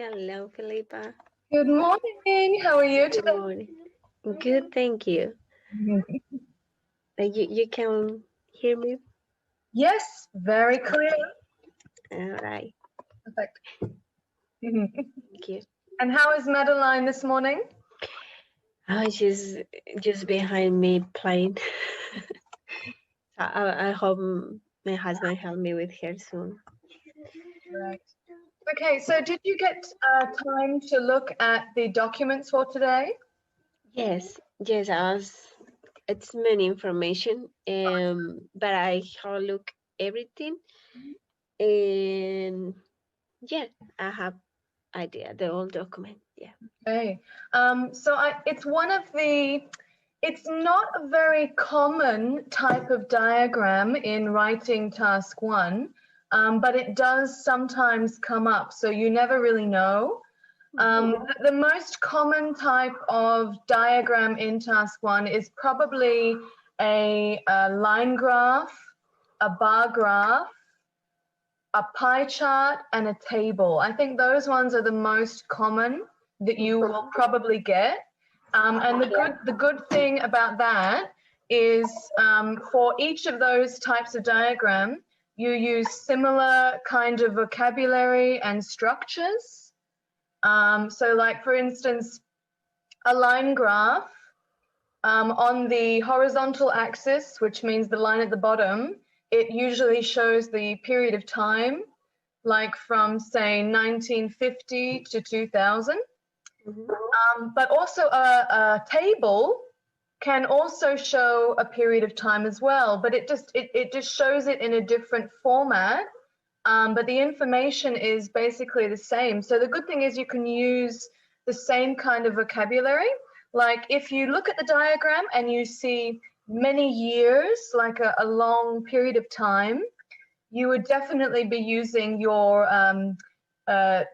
Hello, Felipa. Good morning. How are you Good today? morning. Good, thank you. You can hear me? Yes, very clear. All right. Perfect. Thank you. And how is Madeline this morning? Oh, she's just behind me playing. I hope my husband help me with her soon. Right. Okay, so did you get time to look at the documents for today? Yes, it's many information, but I have a look everything, and yeah, I have idea the whole document. Yeah. Okay. It's not a very common type of diagram in writing task 1, but it does sometimes come up, so you never really know. The most common type of diagram in task 1 is probably a line graph, a bar graph, a pie chart, and a table. I think those ones are the most common that you will probably get. And the good thing about that is for each of those types of diagram, you use similar kind of vocabulary and structures. So like, for instance, a line graph on the horizontal axis, which means the line at the bottom, it usually shows the period of time, like from, say, 1950 to 2000. But also a table can also show a period of time as well, but it just shows it in a different format. But the information is basically the same. So the good thing is you can use the same kind of vocabulary. Like if you look at the diagram and you see many years, like a long period of time, you would definitely be using your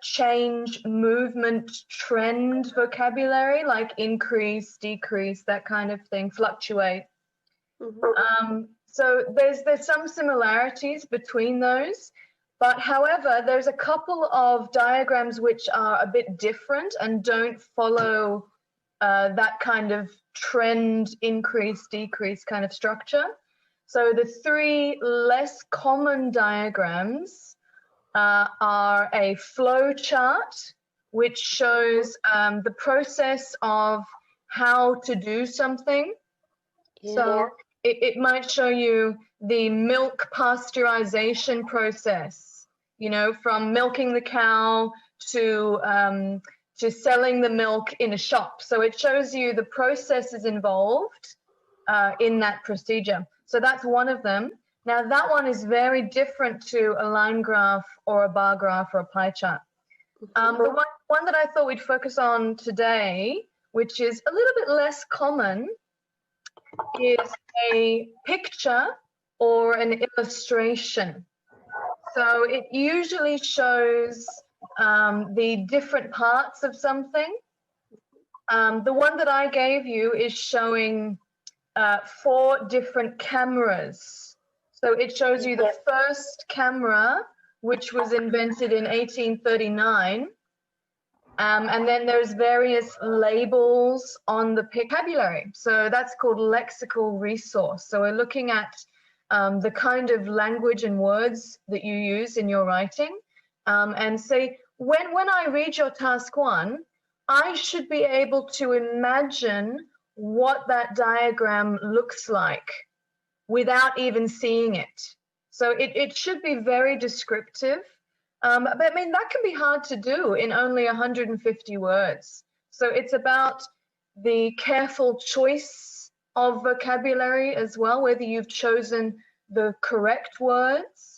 change, movement, trend vocabulary, like increase, decrease, that kind of thing, fluctuate. So there's some similarities between those. But however, there's a couple of diagrams which are a bit different and don't follow that kind of trend, increase, decrease kind of structure. So the three less common diagrams are a flow chart, which shows the process of how to do something. Yeah. So it might show you the milk pasteurization process, you know, from milking the cow to selling the milk in a shop. So it shows you the processes involved in that procedure. So that's one of them. Now that one is very different to a line graph or a bar graph or a pie chart. The one that I thought we'd focus on today, which is a little bit less common, is a picture or an illustration. So it usually shows the different parts of something. The one that I gave you is showing 4 different cameras. So it shows you the first camera, which was invented in 1839. And then there's various labels on the vocabulary. So that's called lexical resource. So we're looking at the kind of language and words that you use in your writing. And say, when I read your task 1, I should be able to imagine what that diagram looks like without even seeing it. So it should be very descriptive. But I mean, that can be hard to do in only 150 words. So it's about the careful choice of vocabulary as well, whether you've chosen the correct words.